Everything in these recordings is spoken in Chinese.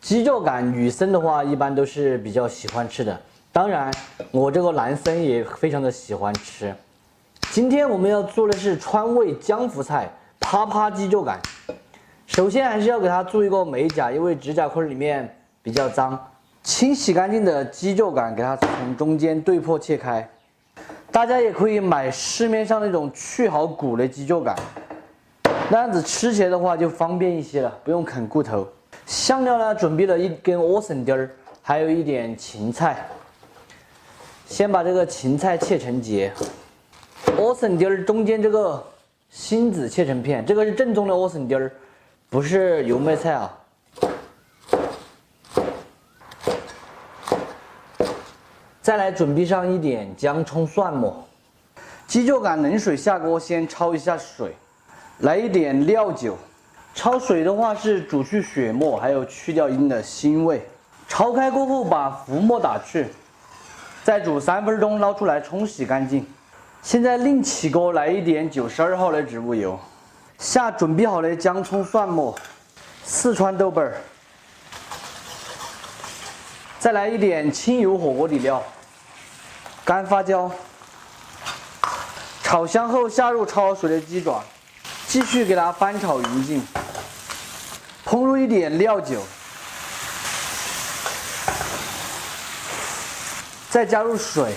鸡肉感女生的话一般都是比较喜欢吃的，当然我这个男生也非常的喜欢吃。今天我们要做的是川味江福菜啪啪鸡肉感。首先还是要给它做一个美甲，因为指甲块里面比较脏。清洗干净的鸡肉感给它从中间对破切开。大家也可以买市面上那种去好骨的鸡肉感，那样子吃起来的话就方便一些了，不用啃骨头。香料呢，准备了1根莴笋丁儿，还有一点芹菜。先把这个芹菜切成节，莴笋丁儿中间这个心子切成片，这个是正宗的莴笋丁儿，不是油麦菜啊。再来准备上一点姜葱蒜末，鸡肉感冷水下锅，先焯一下水，来一点料酒。焯水的话是煮去血沫，还有去掉一定的腥味。焯开过后把浮沫打去，再煮3分钟，捞出来冲洗干净。现在另起锅来一点92号的植物油，下准备好的姜葱蒜末、四川豆瓣儿，再来一点清油火锅底料。干花椒，炒香后下入焯好水的鸡爪，继续给它翻炒匀净，烹入一点料酒，再加入水，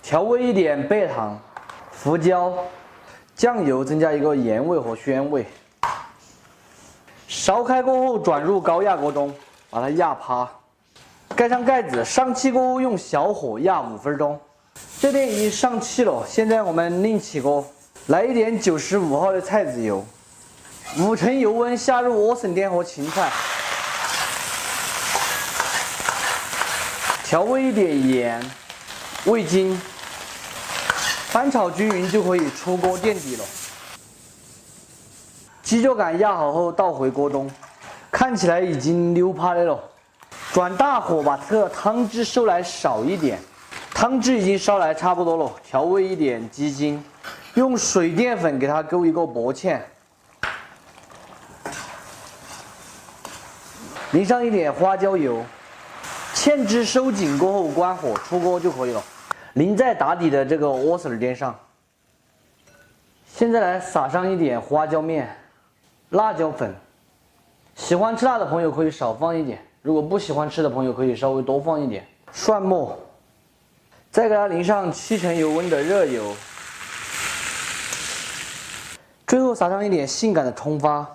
调味一点白糖、胡椒、酱油，增加一个盐味和鲜味。烧开过后转入高压锅中，把它压趴。盖上盖子，上气过后用小火压5分钟。这边已经上气了，现在我们另起锅，来一点95号的菜籽油，5成油温下入莴笋丁和芹菜，调味一点盐、味精，翻炒均匀就可以出锅垫底了。鸡肉感压好后倒回锅中，看起来已经溜趴了。转大火把这个汤汁收来少一点，汤汁已经烧来差不多了，调味一点鸡精，用水淀粉给它勾一个薄芡，淋上一点花椒油，芡汁收紧过后关火出锅就可以了，淋在打底的这个莴笋丁上。现在来撒上一点花椒面、辣椒粉，喜欢吃辣的朋友可以少放一点。如果不喜欢吃的朋友可以稍微多放一点蒜末，再给它淋上7成油温的热油，最后撒上一点性感的葱花，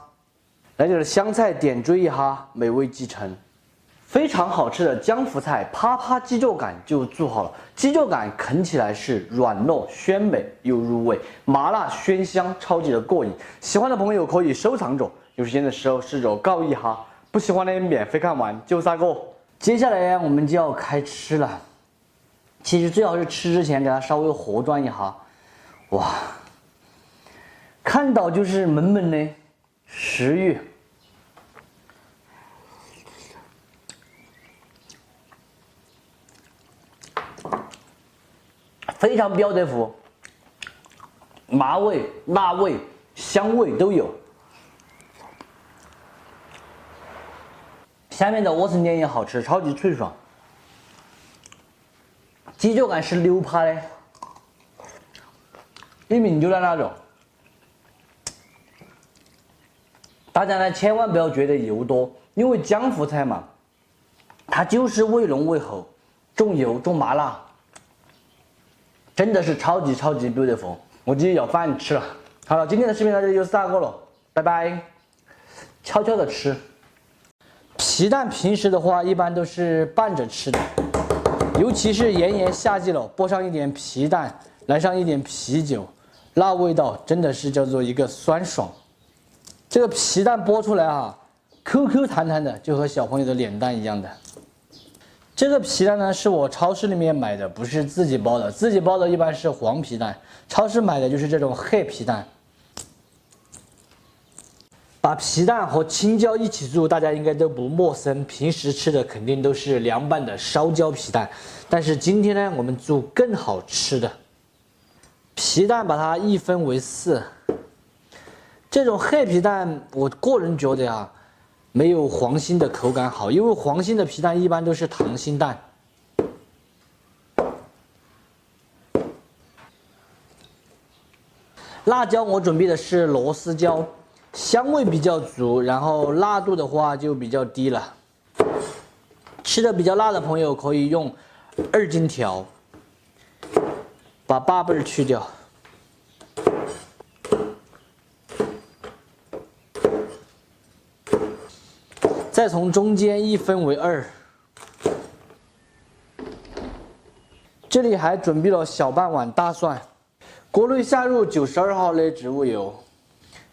来点香菜点缀一下，美味即成。非常好吃的江福菜啪啪鸡肉感就做好了。鸡肉感啃起来是软糯鲜美又入味，麻辣鲜香，超级的过瘾。喜欢的朋友可以收藏着，有时间的时候试着告一下。不喜欢的免费看完就3个。接下来我们就要开吃了。其实最好是吃之前给它稍微和转一下。哇，看到就是满满的食欲。非常标得服，麻味、辣味、香味都有。下面的莴笋丁也好吃，超级脆爽。鸡肉感是溜趴的，一抿就在那种。大家呢千万不要觉得油多，因为江福菜嘛，它就是味浓味厚，重油重麻辣，真的是超级 beautiful。我自己有饭吃了。好了，今天的视频到这里就3个了，拜拜。悄悄的吃。皮蛋平时的话一般都是拌着吃的，尤其是炎炎夏季了，剥上一点皮蛋，来上一点啤酒，那味道真的是叫做一个酸爽。这个皮蛋剥出来啊，Q 弹弹的，就和小朋友的脸蛋一样的。这个皮蛋呢是我超市里面买的，不是自己包的，自己包的一般是黄皮蛋，超市买的就是这种黑皮蛋。把皮蛋和青椒一起做，大家应该都不陌生。平时吃的肯定都是凉拌的烧焦皮蛋，但是今天呢，我们做更好吃的。皮蛋把它一分为4，这种黑皮蛋，我个人觉得啊，没有黄心的口感好，因为黄心的皮蛋一般都是溏心蛋。辣椒我准备的是螺丝椒，香味比较足，然后辣度的话就比较低了。吃的比较辣的朋友可以用2荆条，把8瓣去掉。再从中间一分为2。这里还准备了小半碗大蒜。锅内下入92毫的植物油，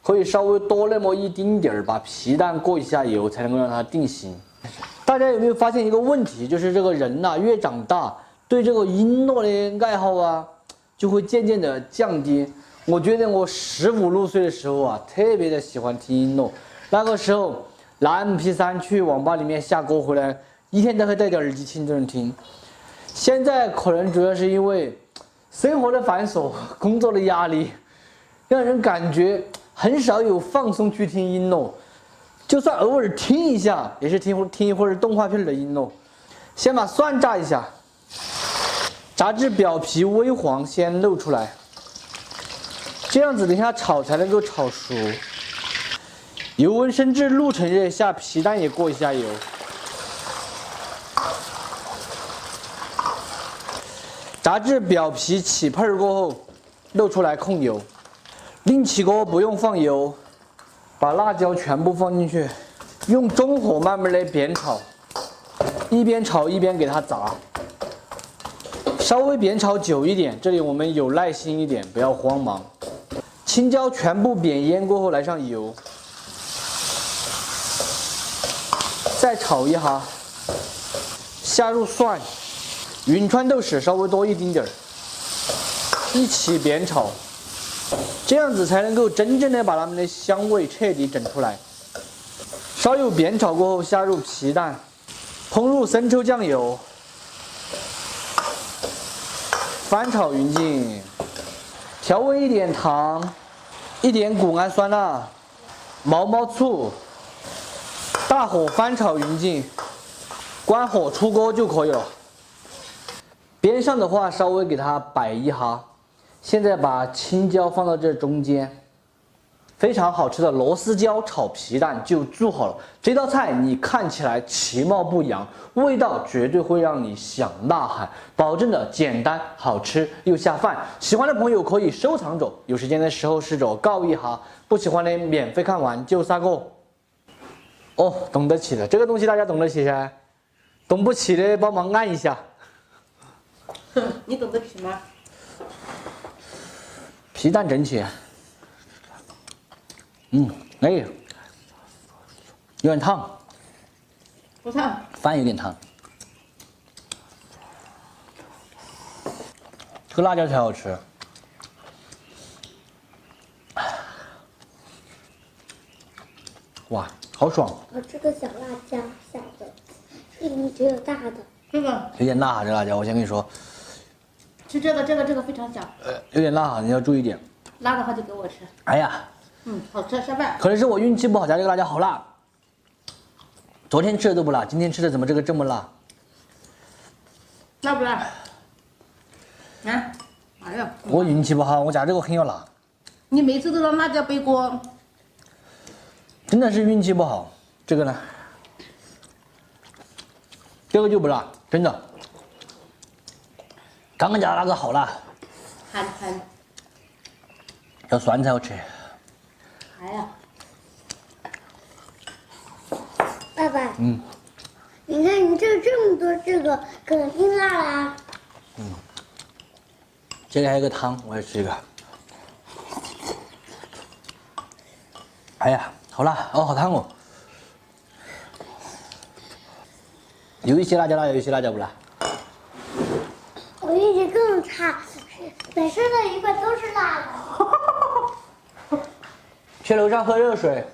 可以稍微多那么一丁点儿，把皮蛋过一下油，才能够让它定型。大家有没有发现一个问题，就是这个人呐，越长大，对这个音乐的爱好啊，就会渐渐的降低。我觉得我15、16岁的时候啊，特别的喜欢听音乐，那个时候拿 MP3 去网吧里面下歌回来，一天都会戴着耳机听着听。现在可能主要是因为生活的繁琐，工作的压力，让人感觉很少有放松去听音乐。就算偶尔听一下，也是听一会儿动画片的音乐。先把蒜炸一下，炸至表皮微黄，先露出来，这样子等一下炒才能够炒熟。油温升至6成热下，皮蛋也过一下油。炸至表皮起泡过后，露出来控油。另起锅不用放油，把辣椒全部放进去，用中火慢慢的煸炒，一边炒一边给它炸，稍微煸炒久一点。这里我们有耐心一点，不要慌忙。青椒全部煸腌过后，来上油，再炒一下，下入蒜。云川豆豉稍微多一丁点儿，一起煸炒，这样子才能够真正的把它们的香味彻底整出来。稍有煸炒过后，下入皮蛋，烹入生抽酱油，翻炒匀净，调味一点糖，一点谷氨酸钠，毛醋，大火翻炒匀净，关火出锅就可以了。边上的话稍微给它摆一下，现在把青椒放到这中间，非常好吃的螺丝椒炒皮蛋就做好了。这道菜你看起来其貌不扬，味道绝对会让你想呐喊，保证的简单好吃又下饭。喜欢的朋友可以收藏着，有时间的时候试着告一下，不喜欢的免费看完就撒个。哦，懂得起的这个东西大家懂得起噻，懂不起的帮忙按一下。你懂得起吗？皮蛋整起，哎，有点烫，不烫，饭有点烫。这个辣椒才好吃。哇，好爽！我这个小辣椒小的，这里面只有大的。这个有点辣啊，这辣椒，我先跟你说。吃这个非常香。有点辣啊，你要注意点。辣的话就给我吃。哎呀，好吃下饭。可能是我运气不好，家这个辣椒好辣。昨天吃的都不辣，今天吃的怎么这个这么辣？辣不辣？啊？哎呀，我运气不好，我家这个很要辣。你每次都让辣椒背锅。真的是运气不好。这个呢？这个就不辣，真的。刚刚家那个好辣，憨，要酸才好吃。哎呀，爸爸，你看你这么多这个肯定辣啦。这里还有个汤，我也吃一个。哎呀，好辣哦，好烫哦。有一些辣椒辣，有一些辣椒不辣。我运气更差，每次的一块都是辣的。去楼上喝热水。